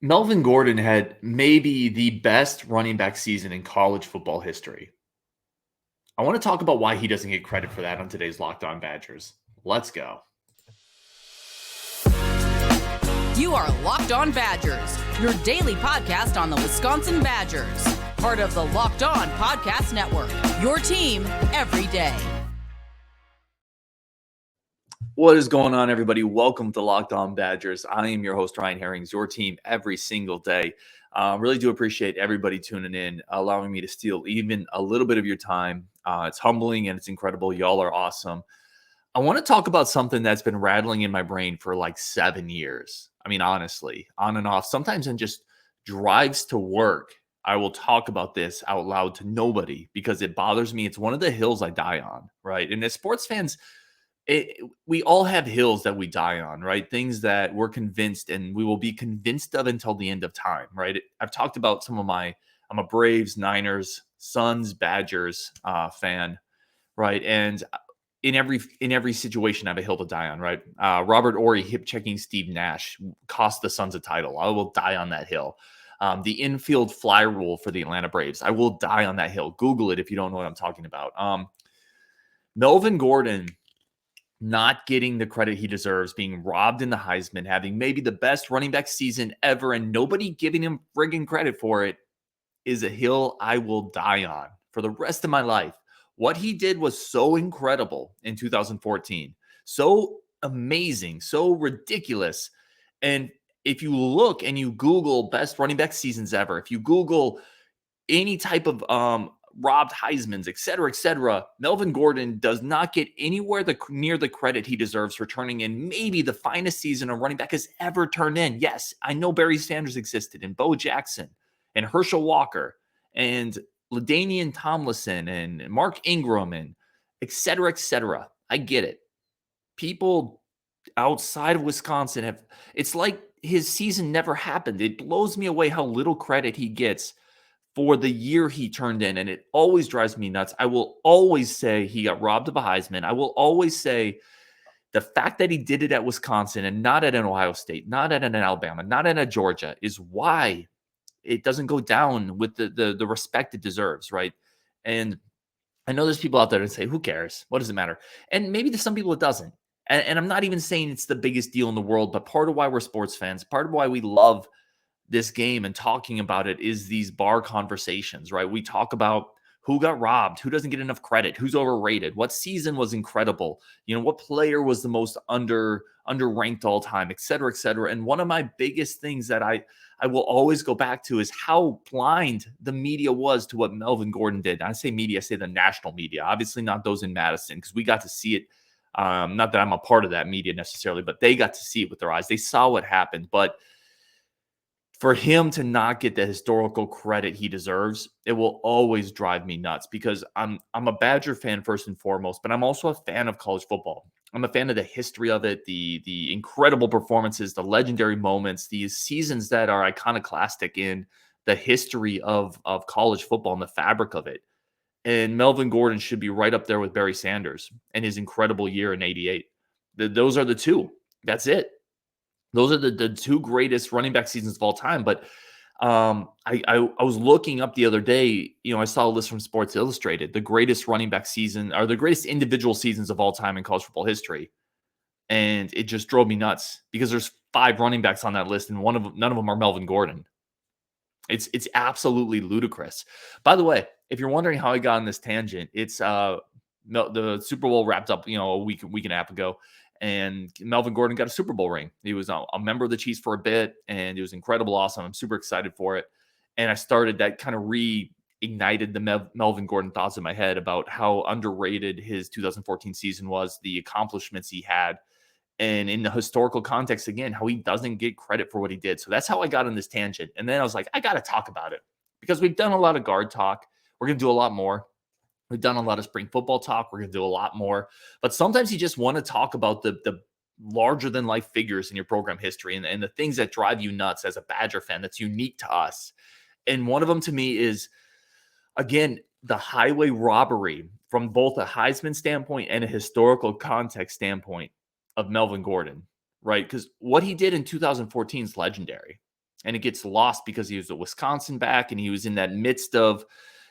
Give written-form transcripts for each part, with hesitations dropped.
Melvin Gordon had maybe the best running back season in college football history. I want to talk about why he doesn't get credit for that on today's Locked On Badgers. Let's go. You are Locked On Badgers, your daily podcast on the Wisconsin Badgers. Part of the Locked On Podcast Network, your team every day. What is going on, everybody? Welcome to Locked On Badgers. I am your host, Ryan Herrings, your team every single day. Really do appreciate everybody tuning in, allowing me to steal even a little bit of your time. It's humbling and it's incredible. Y'all are awesome. I want to talk about something that's been rattling in my brain for like 7 years. I mean, honestly, on and off. Sometimes in just drives to work, I will talk about this out loud to nobody because it bothers me. It's one of the hills I die on, right? And as sports fans, we all have hills that we die on, right? Things that we're convinced and we will be convinced of until the end of time, right? I've talked about I'm a Braves, Niners, Suns, Badgers fan, right? And in every situation, I have a hill to die on, right? Robert Ory hip checking Steve Nash cost the Suns a title. I will die on that hill. The infield fly rule for the Atlanta Braves, I will die on that hill. Google it if you don't know what I'm talking about. Melvin Gordon not getting the credit he deserves, being robbed in the Heisman, having maybe the best running back season ever, and nobody giving him friggin' credit for it, is a hill I will die on for the rest of my life. What he did was so incredible in 2014, so amazing, so ridiculous. And if you look and you Google best running back seasons ever, if you Google any type of robbed Heismans, et cetera, Melvin Gordon does not get anywhere near the credit he deserves for turning in maybe the finest season a running back has ever turned in. Yes, I know Barry Sanders existed, and Bo Jackson, and Herschel Walker, and LaDainian Tomlinson, and Mark Ingram, and et cetera. I get it. People outside of Wisconsin it's like his season never happened. It blows me away how little credit he gets for the year he turned in, and it always drives me nuts. I will always say he got robbed of a Heisman. I will always say the fact that he did it at Wisconsin and not at an Ohio State, not at an Alabama, not at a Georgia is why it doesn't go down with the respect it deserves, right? And I know there's people out there that say, who cares? What does it matter? And maybe to some people it doesn't. And I'm not even saying it's the biggest deal in the world, but part of why we're sports fans, part of why we love this game and talking about it is these bar conversations, right? We talk about who got robbed, who doesn't get enough credit, who's overrated, what season was incredible, what player was the most underranked all time, et cetera, et cetera. And one of my biggest things that I will always go back to is how blind the media was to what Melvin Gordon did. I say media, I say the national media, obviously not those in Madison, because we got to see it. Not that I'm a part of that media necessarily, but they got to see it with their eyes. They saw what happened. But for him to not get the historical credit he deserves, it will always drive me nuts because I'm a Badger fan first and foremost, but I'm also a fan of college football. I'm a fan of the history of it, the incredible performances, the legendary moments, these seasons that are iconoclastic in the history of college football and the fabric of it. And Melvin Gordon should be right up there with Barry Sanders and his incredible year in '88. Those are the two. That's it. Those are the two greatest running back seasons of all time. But I was looking up the other day, I saw a list from Sports Illustrated, the greatest running back season or the greatest individual seasons of all time in college football history. And it just drove me nuts because there's 5 running backs on that list and none of them are Melvin Gordon. It's absolutely ludicrous. By the way, if you're wondering how I got on this tangent, it's the Super Bowl wrapped up, a week and a half ago. And Melvin Gordon got a Super Bowl ring. He was a member of the Chiefs for a bit, and it was incredible, awesome. I'm super excited for it. And I started that kind of reignited the Melvin Gordon thoughts in my head about how underrated his 2014 season was, the accomplishments he had, and in the historical context, again, how he doesn't get credit for what he did. So that's how I got on this tangent. And then I was like, I got to talk about it because we've done a lot of guard talk. We're going to do a lot more. We've done a lot of spring football talk. We're going to do a lot more. But sometimes you just want to talk about the larger than life figures in your program history and the things that drive you nuts as a Badger fan that's unique to us. And one of them to me is, again, the highway robbery from both a Heisman standpoint and a historical context standpoint of Melvin Gordon, right? Because what he did in 2014 is legendary. And it gets lost because he was a Wisconsin back and he was in that midst of,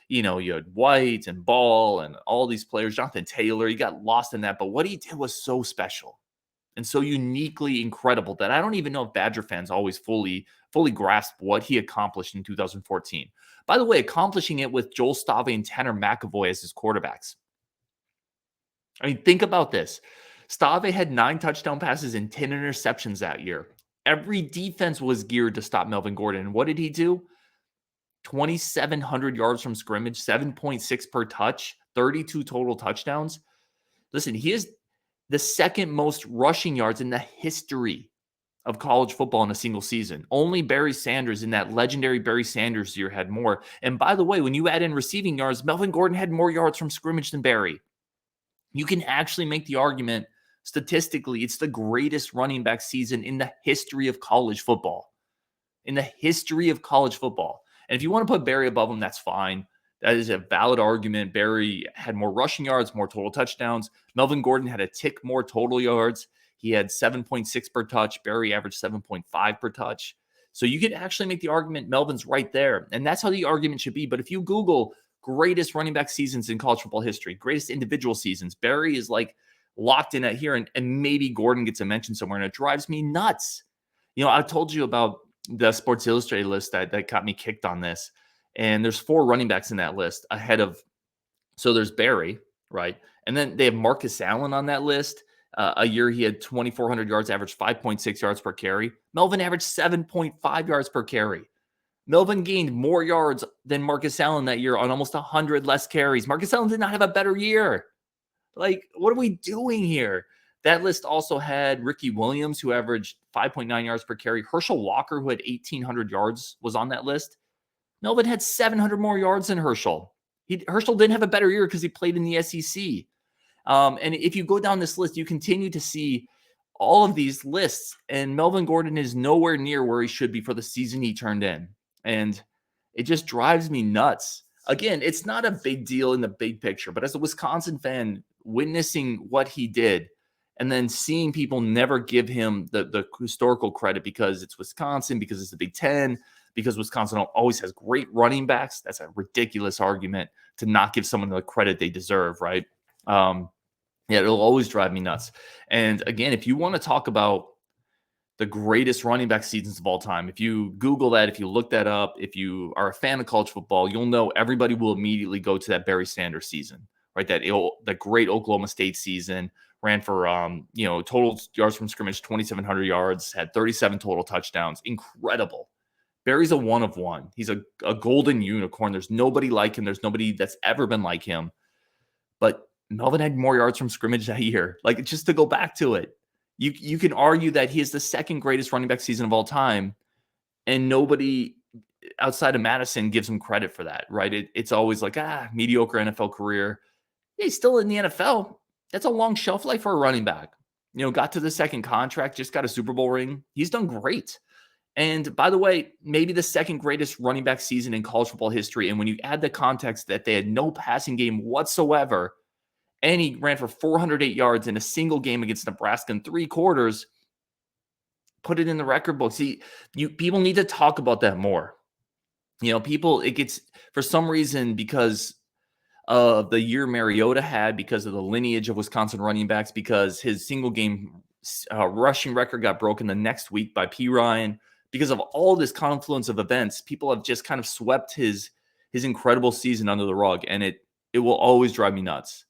you had White and Ball and all these players, Jonathan Taylor. He got lost in that. But what he did was so special and so uniquely incredible that I don't even know if Badger fans always fully grasp what he accomplished in 2014. By the way, accomplishing it with Joel Stave and Tanner McAvoy as his quarterbacks. I mean, think about this. Stave had 9 touchdown passes and 10 interceptions that year. Every defense was geared to stop Melvin Gordon. And what did he do? 2,700 yards from scrimmage, 7.6 per touch, 32 total touchdowns. Listen, he is the second most rushing yards in the history of college football in a single season. Only Barry Sanders in that legendary Barry Sanders year had more. And by the way, when you add in receiving yards, Melvin Gordon had more yards from scrimmage than Barry. You can actually make the argument statistically, it's the greatest running back season in the history of college football. In the history of college football. And if you want to put Barry above him, that's fine. That is a valid argument. Barry had more rushing yards, more total touchdowns. Melvin Gordon had a tick more total yards. He had 7.6 per touch. Barry averaged 7.5 per touch. So you could actually make the argument Melvin's right there. And that's how the argument should be. But if you Google greatest running back seasons in college football history, greatest individual seasons, Barry is like locked in at here. And maybe Gordon gets a mention somewhere. And it drives me nuts. I told you about the Sports Illustrated list that got me kicked on this. And there's 4 running backs in that list ahead of, so there's Barry, right? And then they have Marcus Allen on that list. A year he had 2,400 yards, averaged 5.6 yards per carry. Melvin averaged 7.5 yards per carry. Melvin gained more yards than Marcus Allen that year on almost 100 less carries. Marcus Allen did not have a better year. Like, what are we doing here? That list also had Ricky Williams, who averaged 5.9 yards per carry. Herschel Walker, who had 1,800 yards, was on that list. Melvin had 700 more yards than Herschel. Herschel didn't have a better year because he played in the SEC. And if you go down this list, you continue to see all of these lists, and Melvin Gordon is nowhere near where he should be for the season he turned in. And it just drives me nuts. Again, it's not a big deal in the big picture, but as a Wisconsin fan, witnessing what he did and then seeing people never give him the historical credit because it's Wisconsin, because it's the Big Ten, because Wisconsin always has great running backs. That's a ridiculous argument to not give someone the credit they deserve, right? Yeah, it'll always drive me nuts. And again, if you want to talk about the greatest running back seasons of all time, if you Google that, if you look that up, if you are a fan of college football, you'll know everybody will immediately go to that Barry Sanders season, right? That great Oklahoma State season, ran for total yards from scrimmage 2,700 yards, had 37 total touchdowns. Incredible. Barry's a one of one. He's a golden unicorn. There's nobody like him. There's nobody that's ever been like him. But Melvin had more yards from scrimmage that year. Like, just to go back to it, you can argue that he is the second greatest running back season of all time, and nobody outside of Madison gives him credit for that, right? It's always like, mediocre NFL career. Yeah, he's still in the NFL. That's a long shelf life for a running back. Got to the second contract, just got a Super Bowl ring. He's done great. And by the way, maybe the second greatest running back season in college football history. And when you add the context that they had no passing game whatsoever, and he ran for 408 yards in a single game against Nebraska in 3 quarters, put it in the record book. See, people need to talk about that more. It gets, for some reason, because of the year Marriotta had, because of the lineage of Wisconsin running backs, because his single game rushing record got broken the next week by P. Ryan, because of all this confluence of events, people have just kind of swept his incredible season under the rug, and it will always drive me nuts.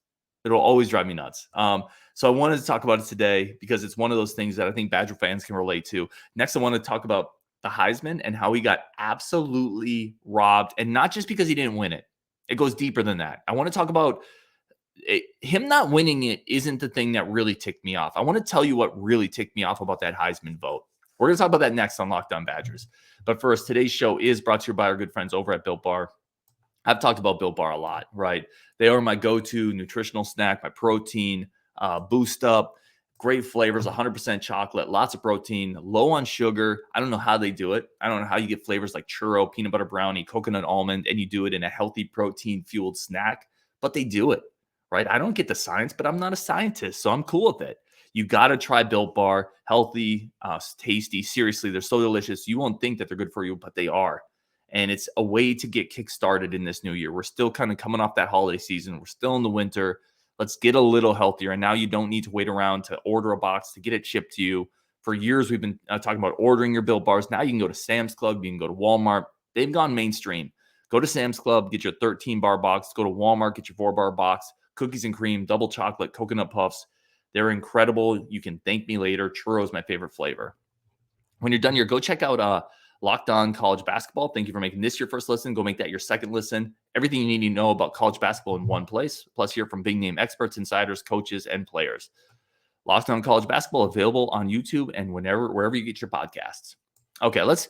It'll always drive me nuts. So I wanted to talk about it today because it's one of those things that I think Badger fans can relate to. Next, I want to talk about the Heisman and how he got absolutely robbed, and not just because he didn't win it. It goes deeper than that. I want to talk about him not winning it isn't the thing that really ticked me off. I want to tell you what really ticked me off about that Heisman vote. We're going to talk about that next on Locked On Badgers. But first, today's show is brought to you by our good friends over at Built Bar. I've talked about Built Bar a lot, right? They are my go-to nutritional snack, my protein, boost up, great flavors, 100% chocolate, lots of protein, low on sugar. I don't know how they do it. I don't know how you get flavors like churro, peanut butter brownie, coconut almond, and you do it in a healthy protein-fueled snack, but they do it, right? I don't get the science, but I'm not a scientist, so I'm cool with it. You got to try Built Bar. Healthy, tasty. Seriously, they're so delicious. You won't think that they're good for you, but they are. And it's a way to get kick-started in this new year. We're still kind of coming off that holiday season. We're still in the winter. Let's get a little healthier. And now you don't need to wait around to order a box to get it shipped to you. For years, we've been talking about ordering your Built Bars. Now you can go to Sam's Club. You can go to Walmart. They've gone mainstream. Go to Sam's Club, get your 13-bar box. Go to Walmart, get your 4-bar box. Cookies and cream, double chocolate, coconut puffs. They're incredible. You can thank me later. Churro is my favorite flavor. When you're done here, go check out Locked On College Basketball. Thank you for making this your first listen. Go make that your second listen. Everything you need to know about college basketball in one place. Plus, hear from big-name experts, insiders, coaches, and players. Locked On College Basketball available on YouTube and wherever you get your podcasts. Okay, let's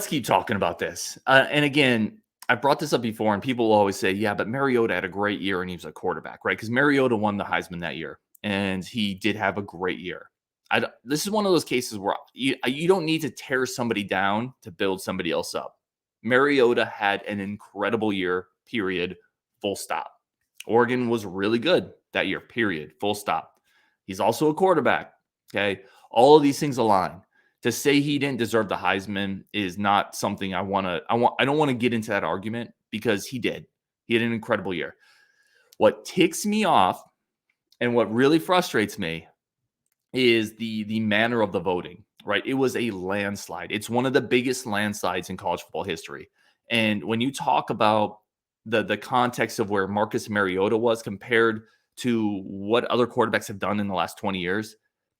keep talking about this. And again, I brought this up before, and people will always say, yeah, but Marriotta had a great year, and he was a quarterback, right? Because Marriotta won the Heisman that year, and he did have a great year. This is one of those cases where you don't need to tear somebody down to build somebody else up. Marriotta had an incredible year, period, full stop. Oregon was really good that year, period, full stop. He's also a quarterback, okay? All of these things align. To say he didn't deserve the Heisman is not something I don't want to get into that argument because he did. He had an incredible year. What ticks me off and what really frustrates me is the manner of the voting, right? It was a landslide. It's one of the biggest landslides in college football history. And when you talk about the context of where Marcus Marriotta was compared to what other quarterbacks have done in the last 20 years,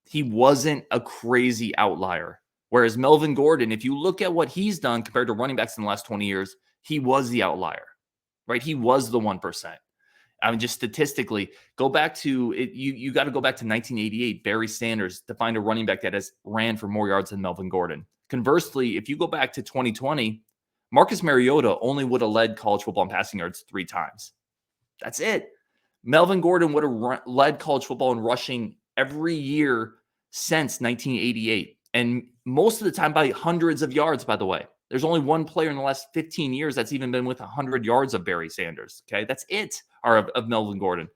he wasn't a crazy outlier. Whereas Melvin Gordon, if you look at what he's done compared to running backs in the last 20 years, he was the outlier, right? He was the 1%. I mean, just statistically, go back to it. You got to go back to 1988, Barry Sanders, to find a running back that has ran for more yards than Melvin Gordon. Conversely, if you go back to 2020, Marcus Marriotta only would have led college football in passing yards 3 times. That's it. Melvin Gordon would have led college football in rushing every year since 1988. And most of the time by hundreds of yards, by the way. There's only one player in the last 15 years that's even been with 100 yards of Barry Sanders. Okay, that's it, or of Melvin Gordon.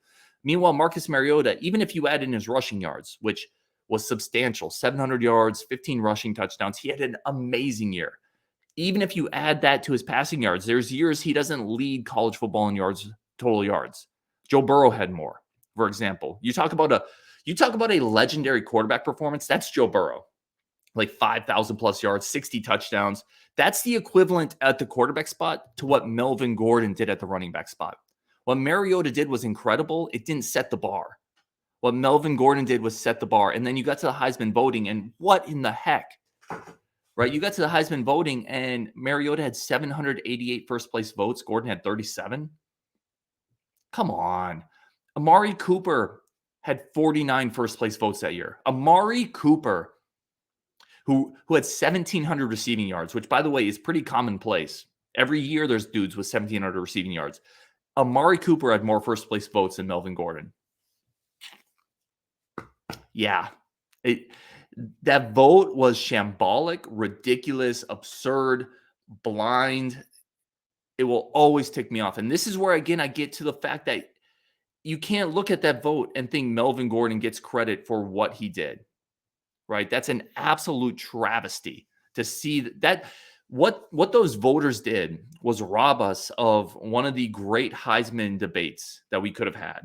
Meanwhile, Marcus Marriotta, even if you add in his rushing yards, which was substantial, 700 yards, 15 rushing touchdowns, he had an amazing year. Even if you add that to his passing yards, there's years he doesn't lead college football in yards, total yards. Joe Burrow had more, for example. You talk about a legendary quarterback performance, that's Joe Burrow. Like 5,000 plus yards, 60 touchdowns. That's the equivalent at the quarterback spot to what Melvin Gordon did at the running back spot. What Marriotta did was incredible. It didn't set the bar. What Melvin Gordon did was set the bar. And then you got to the Heisman voting, and what in the heck? Right? You got to the Heisman voting, and Marriotta had 788 first-place votes. Gordon had 37. Come on. Amari Cooper had 49 first-place votes that year. Amari Cooper, who had 1,700 receiving yards, which, by the way, is pretty commonplace. Every year there's dudes with 1,700 receiving yards. Amari Cooper had more first-place votes than Melvin Gordon. Yeah. That vote was shambolic, ridiculous, absurd, blind. It will always tick me off. And this is where, again, I get to the fact that you can't look at that vote and think Melvin Gordon gets credit for what he did. Right? That's an absolute travesty to see that what those voters did was rob us of one of the great Heisman debates that we could have had.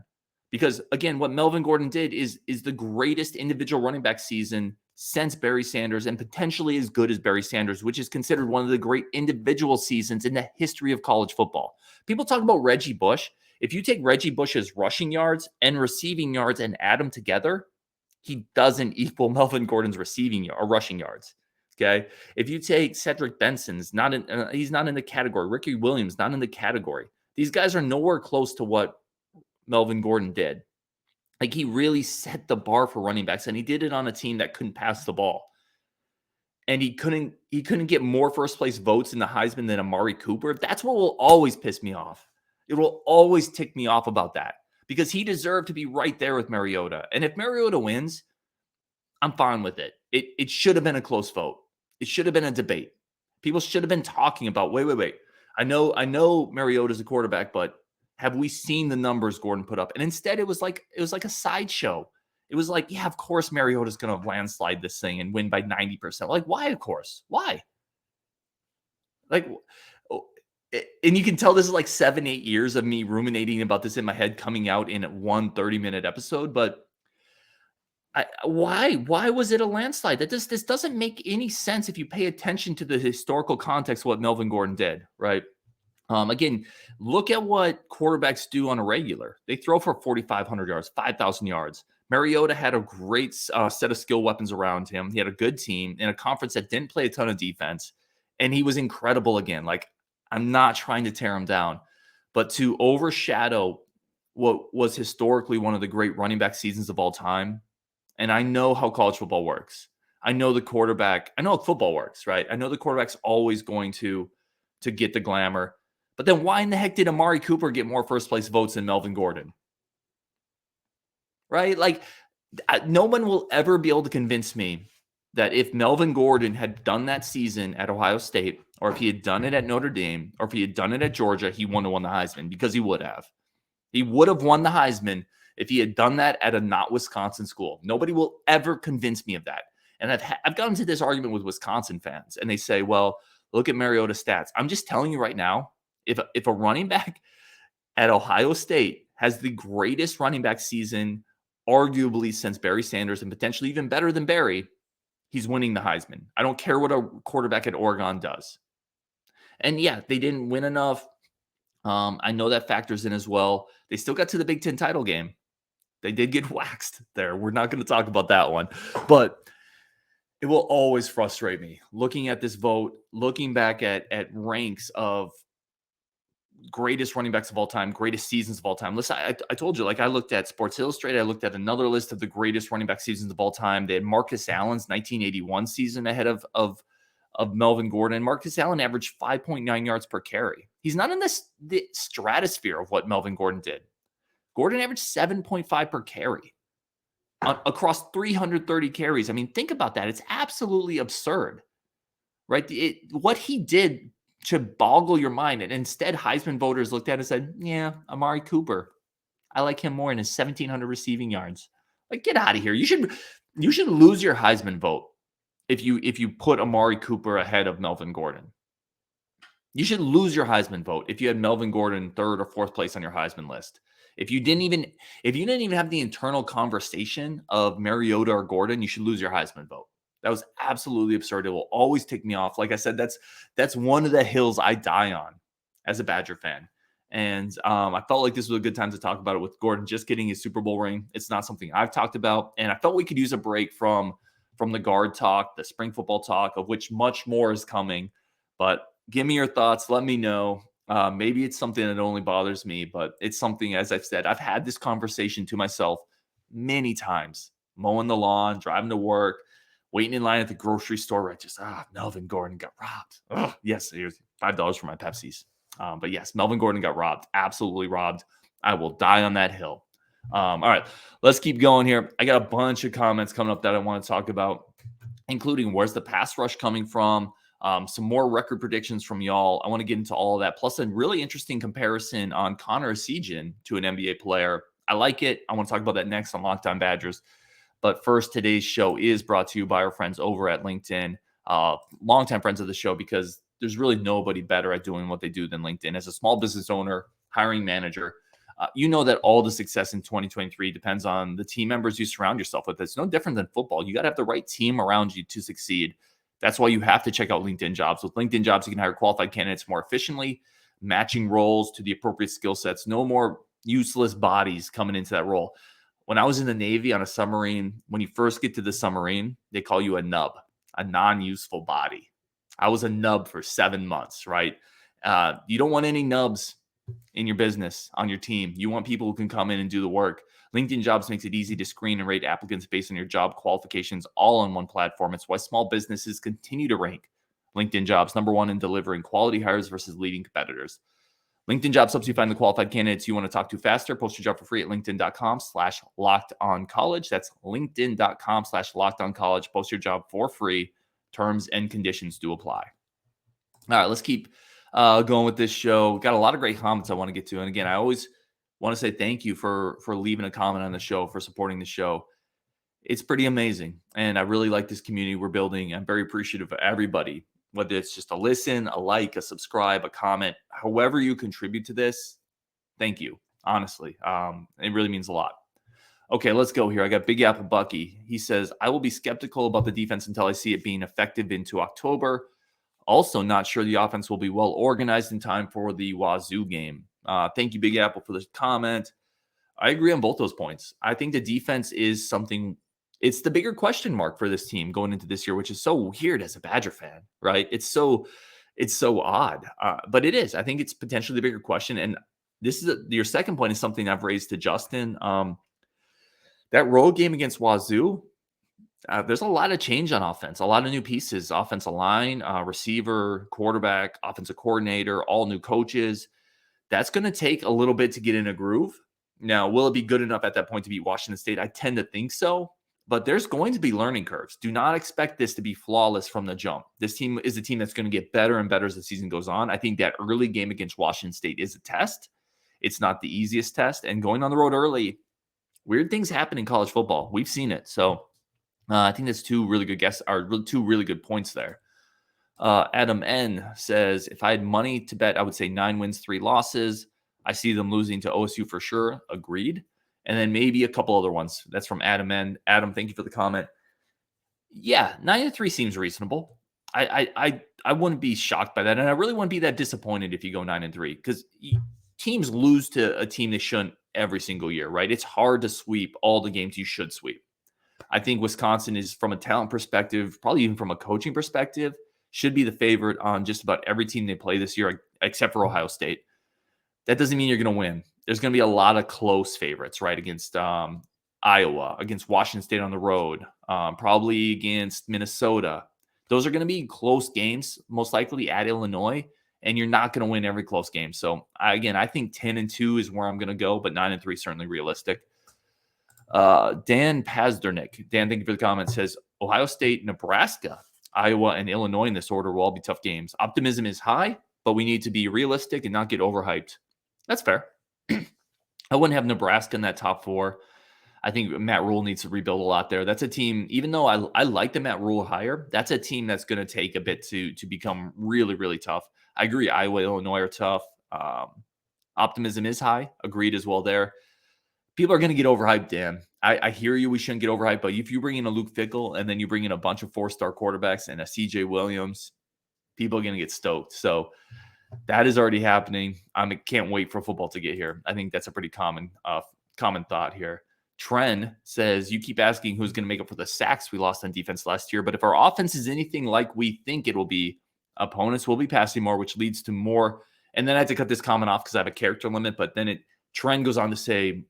Because again, what Melvin Gordon did is the greatest individual running back season since Barry Sanders, and potentially as good as Barry Sanders, which is considered one of the great individual seasons in the history of college football. People talk about Reggie Bush. If you take Reggie Bush's rushing yards and receiving yards and add them together, he doesn't equal Melvin Gordon's receiving or rushing yards. Okay. If you take Cedric Benson's, he's not in the category. Ricky Williams, not in the category. These guys are nowhere close to what Melvin Gordon did. Like, he really set the bar for running backs, and he did it on a team that couldn't pass the ball. And he couldn't get more first place votes in the Heisman than Amari Cooper. That's what will always piss me off. It will always tick me off about that, because he deserved to be right there with Marriotta. And if Marriotta wins, I'm fine with it. It should have been a close vote. It should have been a debate. People should have been talking about, wait. I know Marriotta's a quarterback, but have we seen the numbers Gordon put up? And instead, it was like a sideshow. It was like, yeah, of course Mariota's going to landslide this thing and win by 90%. Like, why, of course? Why? Like, and you can tell this is like 7-8 years of me ruminating about this in my head coming out in one 30-minute episode. But why was it a landslide? This doesn't make any sense if you pay attention to the historical context of what Melvin Gordon did, right? Again, look at what quarterbacks do on a regular. They throw for 4,500 yards, 5,000 yards. Marriotta had a great set of skill weapons around him. He had a good team in a conference that didn't play a ton of defense, and he was incredible again. Like, I'm not trying to tear him down, but to overshadow what was historically one of the great running back seasons of all time, and I know how college football works. I know how football works, right? I know the quarterback's always going to get the glamour. But then why in the heck did Amari Cooper get more first-place votes than Melvin Gordon? Right? Like, no one will ever be able to convince me that if Melvin Gordon had done that season at Ohio State, or if he had done it at Notre Dame, or if he had done it at Georgia, he wouldn't have won the Heisman, because he would have. He would have won the Heisman if he had done that at a not Wisconsin school. Nobody will ever convince me of that. And I've gotten into this argument with Wisconsin fans, and they say, well, look at Mariota's stats. I'm just telling you right now, if a running back at Ohio State has the greatest running back season arguably since Barry Sanders, and potentially even better than Barry, he's winning the Heisman. I don't care what a quarterback at Oregon does. And yeah, they didn't win enough. I know that factors in as well. They still got to the Big Ten title game. They did get waxed there. We're not going to talk about that one. But it will always frustrate me looking at this vote, looking back at ranks of greatest running backs of all time, greatest seasons of all time. Listen, I told you, like, I looked at Sports Illustrated. I looked at another list of the greatest running back seasons of all time. They had Marcus Allen's 1981 season ahead of Melvin Gordon. Marcus Allen averaged 5.9 yards per carry. He's not in the stratosphere of what Melvin Gordon did. Gordon averaged 7.5 per carry across 330 carries. I mean, think about that. It's absolutely absurd, right? What he did should boggle your mind. And instead, Heisman voters looked at it and said, yeah, Amari Cooper. I like him more in his 1,700 receiving yards. Like, get out of here. You should lose your Heisman vote if you put Amari Cooper ahead of Melvin Gordon. You should lose your Heisman vote if you had Melvin Gordon third or fourth place on your Heisman list. If you didn't even have the internal conversation of Marriotta or Gordon, you should lose your Heisman vote. That was absolutely absurd. It will always tick me off. Like I said, that's one of the hills I die on as a Badger fan. And I felt like this was a good time to talk about it with Gordon just getting his Super Bowl ring. It's not something I've talked about. And I felt we could use a break from the guard talk, the spring football talk, of which much more is coming. But give me your thoughts. Let me know. Maybe it's something that only bothers me, but it's something, as I've said, I've had this conversation to myself many times, mowing the lawn, driving to work, waiting in line at the grocery store, where I just, Melvin Gordon got robbed. Oh, yes, here's $5 for my Pepsis. But yes, Melvin Gordon got robbed, absolutely robbed. I will die on that hill. All right, let's keep going here. I got a bunch of comments coming up that I want to talk about, including where's the pass rush coming from, some more record predictions from y'all. I want to get into all of that, plus a really interesting comparison on Connor Essegian to an NBA player. I like it. I want to talk about that next on Locked On Badgers. But first, today's show is brought to you by our friends over at LinkedIn, longtime friends of the show, because there's really nobody better at doing what they do than LinkedIn. As a small business owner, hiring manager, you know that all the success in 2023 depends on the team members you surround yourself with. It's no different than football. You got to have the right team around you to succeed. That's why you have to check out LinkedIn Jobs. With LinkedIn Jobs, you can hire qualified candidates more efficiently, matching roles to the appropriate skill sets. No more useless bodies coming into that role. When I was in the Navy on a submarine, when you first get to the submarine, they call you a nub, a non-useful body. I was a nub for 7 months, right? You don't want any nubs in your business, on your team. You want people who can come in and do the work. LinkedIn Jobs makes it easy to screen and rate applicants based on your job qualifications, all on one platform. It's why small businesses continue to rank LinkedIn Jobs #1 in delivering quality hires versus leading competitors. LinkedIn Jobs helps you find the qualified candidates you want to talk to faster. Post your job for free at linkedin.com/lockedoncollege. That's linkedin.com/lockedoncollege. Post your job for free. Terms and conditions do apply. All right, let's keep going with this show. Got a lot of great comments I want to get to. And again, I always want to say thank you for leaving a comment on the show, for supporting the show. It's pretty amazing. And I really like this community we're building. I'm very appreciative of everybody, whether it's just a listen, a like, a subscribe, a comment, however you contribute to this. Thank you. Honestly, it really means a lot. Okay, let's go here. I got Big Apple Bucky. He says, I will be skeptical about the defense until I see it being effective into October. Also, not sure the offense will be well organized in time for the Wazoo game. Thank you, Big Apple, for this comment. I agree on both those points. I think the defense is something, it's the bigger question mark for this team going into this year, which is so weird as a Badger fan, right? It's so odd, but it is. I think it's potentially the bigger question. And this is your second point is something I've raised to Justin. That road game against Wazoo, there's a lot of change on offense, a lot of new pieces, offensive line, receiver, quarterback, offensive coordinator, all new coaches. That's going to take a little bit to get in a groove. Now, will it be good enough at that point to beat Washington State? I tend to think so, but there's going to be learning curves. Do not expect this to be flawless from the jump. This team is a team that's going to get better and better as the season goes on. I think that early game against Washington State is a test. It's not the easiest test, and going on the road early, weird things happen in college football. We've seen it. So I think that's two really good points there. Adam N says, if I had money to bet, I would say 9 wins, 3 losses. I see them losing to OSU for sure. Agreed. And then maybe a couple other ones. That's from Adam N. Adam, thank you for the comment. Yeah, 9-3 seems reasonable. I wouldn't be shocked by that. And I really wouldn't be that disappointed if you go 9-3 because teams lose to a team they shouldn't every single year, right? It's hard to sweep all the games you should sweep. I think Wisconsin is, from a talent perspective, probably even from a coaching perspective, should be the favorite on just about every team they play this year, except for Ohio State. That doesn't mean you're going to win. There's going to be a lot of close favorites, right? Against Iowa, against Washington State on the road, probably against Minnesota. Those are going to be close games, most likely at Illinois, and you're not going to win every close game. So, again, I think 10-2 is where I'm going to go, but 9-3 is certainly realistic. Dan Pazdernick, Dan, thank you for the comment, says Ohio State, Nebraska, Iowa, and Illinois in this order will all be tough games. Optimism is high, but we need to be realistic and not get overhyped. That's fair. I wouldn't have Nebraska in that top 4. I think Matt Rule needs to rebuild a lot there. That's a team, even though I like the Matt Rule hire, that's a team that's going to take a bit to become really, really tough. I agree. Iowa, Illinois are tough. Optimism is high. Agreed as well there. People are going to get overhyped, Dan. I hear you. We shouldn't get overhyped, but if you bring in a Luke Fickell and then you bring in a bunch of 4-star quarterbacks and a CJ Williams, people are going to get stoked. So that is already happening. I can't wait for football to get here. I think that's a pretty common thought here. Tren says, you keep asking who's going to make up for the sacks we lost on defense last year, but if our offense is anything like we think it will be, opponents will be passing more, which leads to more. And then I had to cut this comment off because I have a character limit, but then Tren goes on to say,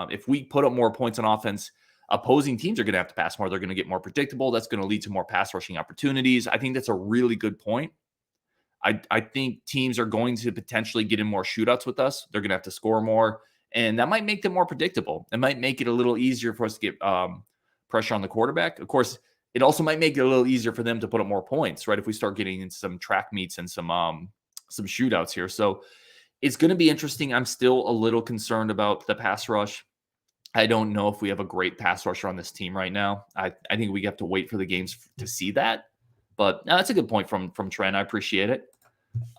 if we put up more points on offense, opposing teams are going to have to pass more. They're going to get more predictable. That's going to lead to more pass rushing opportunities. I think that's a really good point. I think teams are going to potentially get in more shootouts with us. They're going to have to score more, and that might make them more predictable. It might make it a little easier for us to get pressure on the quarterback. Of course, it also might make it a little easier for them to put up more points, right? If we start getting into some track meets and some shootouts here. So it's going to be interesting. I'm still a little concerned about the pass rush. I don't know if we have a great pass rusher on this team right now. I think we have to wait for the games to see that. But that's a good point from Trent. I appreciate it.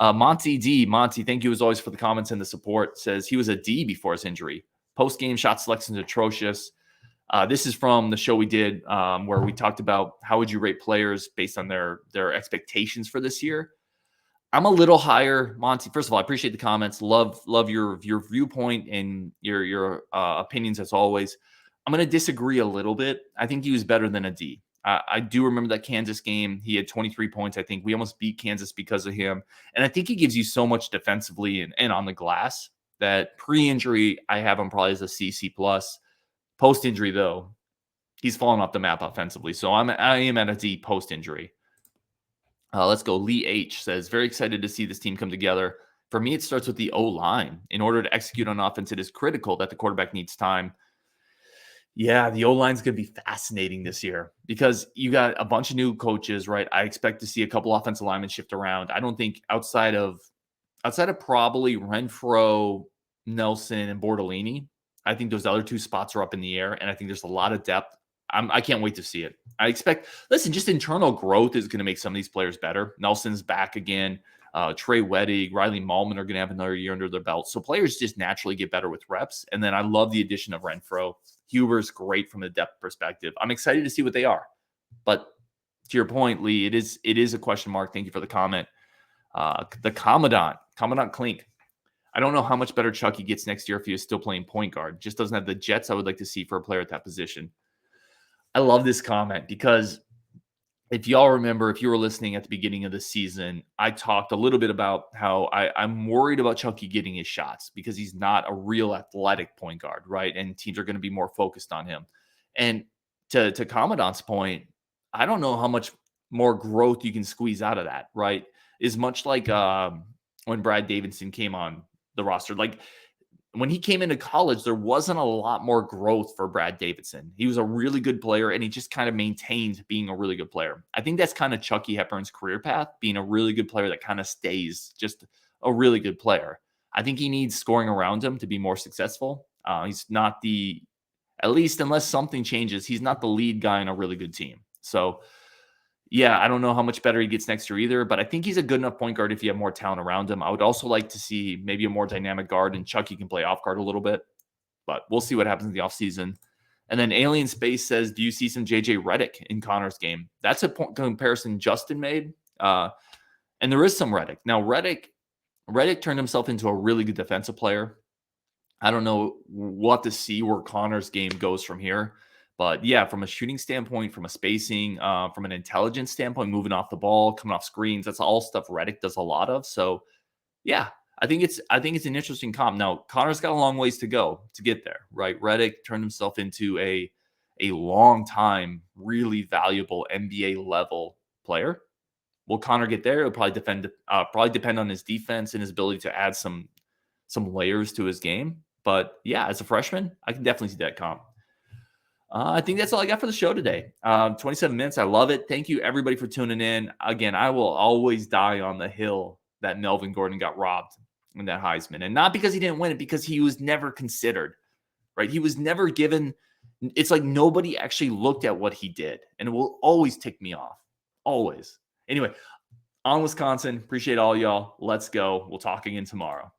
Monty, thank you as always for the comments and the support. Says he was a D before his injury. Post-game shot selection is atrocious. This is from the show we did where we talked about how would you rate players based on their expectations for this year. I'm a little higher, Monty. First of all, I appreciate the comments. Love your viewpoint and your opinions as always. I'm going to disagree a little bit. I think he was better than a D. I do remember that Kansas game. He had 23 points. I think we almost beat Kansas because of him. And I think he gives you so much defensively and on the glass that pre-injury, I have him probably as a C+. Post-injury, though, he's fallen off the map offensively. So I am at a D post-injury. Let's go. Lee H says, very excited to see this team come together. For me, it starts with the O-line. In order to execute on offense, it is critical that the quarterback needs time. Yeah, the O-line is going to be fascinating this year because you got a bunch of new coaches, right? I expect to see a couple offensive linemen shift around. I don't think outside of probably Renfro, Nelson, and Bordolini, I think those other two spots are up in the air, and I think there's a lot of depth I can't wait to see it. I expect, listen, just internal growth is going to make some of these players better. Nelson's back again. Trey Wettig, Riley Mahlman are going to have another year under their belt. So players just naturally get better with reps. And then I love the addition of Renfro. Huber's great from a depth perspective. I'm excited to see what they are. But to your point, Lee, it is a question mark. Thank you for the comment. The Commandant Klink. I don't know how much better Chucky gets next year if he is still playing point guard. Just doesn't have the jets I would like to see for a player at that position. I love this comment because if y'all remember, if you were listening at the beginning of the season, I talked a little bit about how I'm worried about Chucky getting his shots because he's not a real athletic point guard, right? And teams are going to be more focused on him. And to Commandant's point, I don't know how much more growth you can squeeze out of that, right? Is much like when Brad Davidson came on the roster. Like when he came into college, there wasn't a lot more growth for Brad Davidson. He was a really good player, and he just kind of maintained being a really good player. I think that's kind of Chucky Hepburn's career path, being a really good player that kind of stays just a really good player. I think he needs scoring around him to be more successful. He's not at least unless something changes, he's not the lead guy on a really good team. So, yeah, I don't know how much better he gets next year either, but I think he's a good enough point guard if you have more talent around him. I would also like to see maybe a more dynamic guard, and Chucky can play off guard a little bit, but we'll see what happens in the offseason. And then Alien Space says, do you see some JJ Redick in Connor's game? That's a comparison Justin made, and there is some Redick. Now, Redick turned himself into a really good defensive player. I don't know what to see where Connor's game goes from here. But yeah, from a shooting standpoint, from a spacing, from an intelligence standpoint, moving off the ball, coming off screens, that's all stuff Redick does a lot of. So yeah, I think it's an interesting comp. Now, Connor's got a long ways to go to get there, right? Redick turned himself into a long time, really valuable NBA level player. Will Connor get there? It'll probably depend on his defense and his ability to add some layers to his game. But yeah, as a freshman, I can definitely see that comp. I think that's all I got for the show today. 27 minutes. I love it. Thank you, everybody, for tuning in. Again, I will always die on the hill that Melvin Gordon got robbed in that Heisman. And not because he didn't win it, because he was never considered, right? He was never given. It's like nobody actually looked at what he did. And it will always tick me off. Always. Anyway, on Wisconsin. Appreciate all y'all. Let's go. We'll talk again tomorrow.